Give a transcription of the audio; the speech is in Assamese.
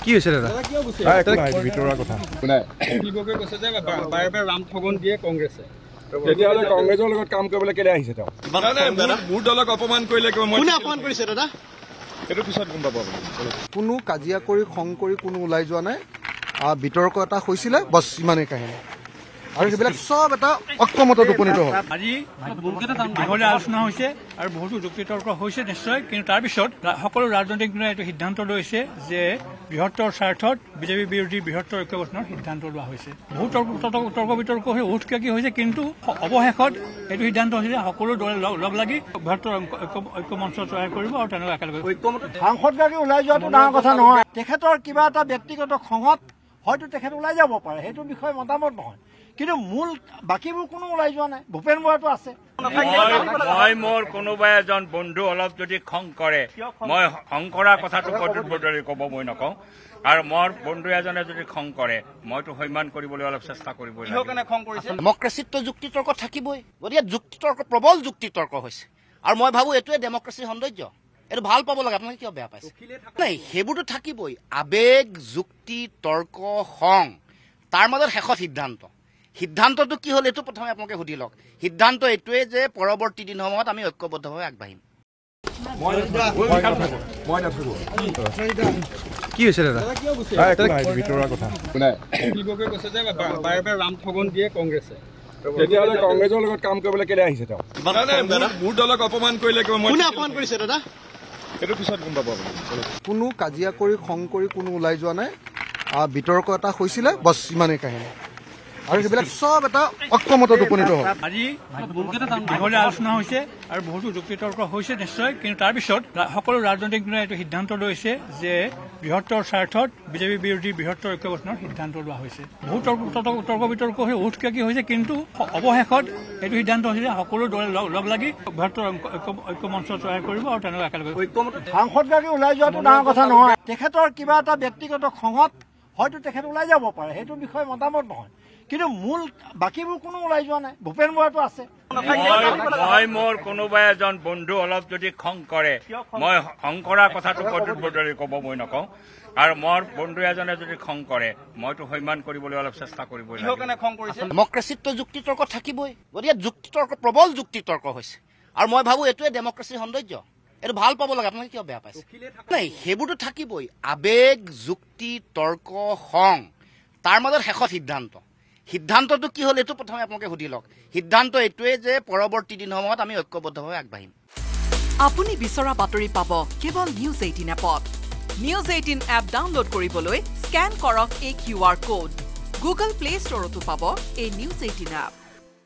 কি হৈছে দাদা ভিতৰুৱা কথা ৰাম ঠগন দিয়ে কংগ্ৰেছে তেতিয়াহ'লে কংগ্ৰেছৰ লগত কাম কৰিবলৈ কেলে আহিছে তেওঁ মোৰ দলক অপমান কৰিলে অপমান কৰিছে দাদা সেইটো পিছত গম পাব কোনো কাজিয়া কৰি খং কৰি কোনো ওলাই যোৱা নাই বিতৰ্ক এটা হৈছিলে বছ ইমানেই কাহিনী আৰু সেইবিলাক সব এটা অক্ষমতাত উপনীত হ'ল আজি দীঘলীয়া আলোচনা হৈছে আৰু বহুতো যুক্তি তৰ্ক হৈছে নিশ্চয় কিন্তু তাৰপিছত সকলো ৰাজনৈতিক দলে এইটো সিদ্ধান্ত লৈছে যে বৃহত্তৰ স্বাৰ্থত বিজেপি বিৰোধী বৃহত্তৰ ঐক্য গঠনৰ সিদ্ধান্ত লোৱা হৈছে বহু তৰ্ক বিতৰ্ক হৈ উৎকাকী হৈছে কিন্তু অৱশেষত এইটো সিদ্ধান্ত হৈছে যে সকলো দলে লগ লাগি বৃহত্তৰ ঐক্য মঞ্চ তৈয়াৰ কৰিব আৰু তেনেকুৱা একেলগে সাংসদগৰাকী ওলাই যোৱাটো ডাঙৰ কথা নহয় তেখেতৰ কিবা এটা ব্যক্তিগত খঙত হয়তো তেখেত ওলাই যাব পাৰে সেইটো বিষয়ে মতামত নহয় কিন্তু মূল বাকীবোৰ কোনো ওলাই যোৱা নাই ভূপেন বৰাটো আছে মই মোৰ কোনোবা এজন বন্ধু অলপ যদি খং কৰে মই খং কৰা কথাটো বদলি ক'ব মই নকওঁ আৰু মোৰ বন্ধু এজনে যদি খং কৰে মইতো সন্মান কৰিবলৈ অলপ চেষ্টা কৰিব ডেমক্ৰেচিতটো যুক্তি তৰ্ক থাকিবই গতিকে যুক্তি তৰ্ক প্ৰবল যুক্তি তৰ্ক হৈছে আৰু মই ভাবো এইটোৱে ডেমক্ৰেচিৰ সৌন্দৰ্য এইটো ভাল পাব লাগে আপোনালোকে কিয় বেয়া পাইছে নাই সেইবোৰতো থাকিবই আবেগ যুক্তি তৰ্ক খং তাৰ মাজত শেষত সিদ্ধান্তটো কি হ'ল এইটো প্ৰথমে আপোনালোকে সুধি লওক সিদ্ধান্ত এইটোৱে যে পৰৱৰ্তী দিনসমূহত আমি ঐক্যবদ্ধভাৱে আগবাঢ়িম কি হৈছে দাদা ভিতৰুৱা কথা ৰাম ঠগন দিয়ে কংগ্ৰেছে তেতিয়াহ'লে কংগ্ৰেছৰ লগত কাম কৰিবলৈ কেলে আহিছে তেওঁ মোৰ দলক অপমান কৰিলে অপমান কৰিছে দাদা সেইটো পিছত গম পাব কোনো কাজিয়া কৰি খং কৰি কোনো ওলাই যোৱা নাই বিতৰ্ক এটা হৈছিলে বছ ইমানেই কাহিনী আৰু সেইবিলাক সব এটা অক্ষমতাত উপনীত হ'ল আজি দীঘলীয়া আলোচনা হৈছে আৰু বহুতো যুক্তি তৰ্ক হৈছে নিশ্চয় কিন্তু তাৰপিছত সকলো ৰাজনৈতিক দলে এইটো সিদ্ধান্ত লৈছে যে বৃহত্তৰ স্বাৰ্থত বিজেপি বিৰোধী বৃহত্তৰ ঐক্য গঠনৰ সিদ্ধান্ত লোৱা হৈছে বহু তৰ্ক বিতৰ্ক হৈ উৎকাকী হৈছে কিন্তু অৱশেষত এইটো সিদ্ধান্ত হৈছে যে সকলো দলে লগ লাগি বৃহত্তৰ ঐক্য মঞ্চ তৈয়াৰ কৰিব আৰু তেনেকুৱা একেলগে সাংসদগৰাকী ওলাই যোৱাটো ডাঙৰ কথা নহয় তেখেতৰ কিবা এটা ব্যক্তিগত খঙত হয়তো তেখেত ওলাই যাব পাৰে সেইটো বিষয়ে মতামত নহয় কিন্তু মূল বাকীবোৰ কোনো ওলাই যোৱা নাই ভূপেন বৰাটো আছে মই মোৰ কোনোবা এজন বন্ধু অলপ যদি খং কৰে মই খং কৰা কথাটো বদলি ক'ব মই নকওঁ আৰু মোৰ বন্ধু এজনে যদি খং কৰে মইতো সন্মান কৰিবলৈ অলপ চেষ্টা কৰিব ডেমক্ৰেচিতটো যুক্তি তৰ্ক থাকিবই গতিকে যুক্তি তৰ্ক প্ৰবল যুক্তি তৰ্ক হৈছে আৰু মই ভাবো এইটোৱে ডেমক্ৰেচিৰ সৌন্দৰ্য এইটো ভাল পাব লাগে আপোনালোকে কিয় বেয়া পাইছে নাই সেইবোৰতো থাকিবই আবেগ যুক্তি তৰ্ক খং তাৰ মাজত শেষত সিদ্ধান্তটো কি হ'ল এইটো প্ৰথমে আপোনালোকে সুধি লওক সিদ্ধান্ত এইটোৱে যে পৰৱৰ্তী দিনসমূহত আমি ঐক্যবদ্ধভাৱে আগবাঢ়িম আপুনি বিচৰা বাতৰি পাব কেৱল নিউজ 18 এপত নিউজ 18 এপ ডাউনলোড কৰিবলৈ স্কেন কৰক এই QR কোড গুগল প্লে ষ্টৰতো পাব এই নিউজ 18 এপ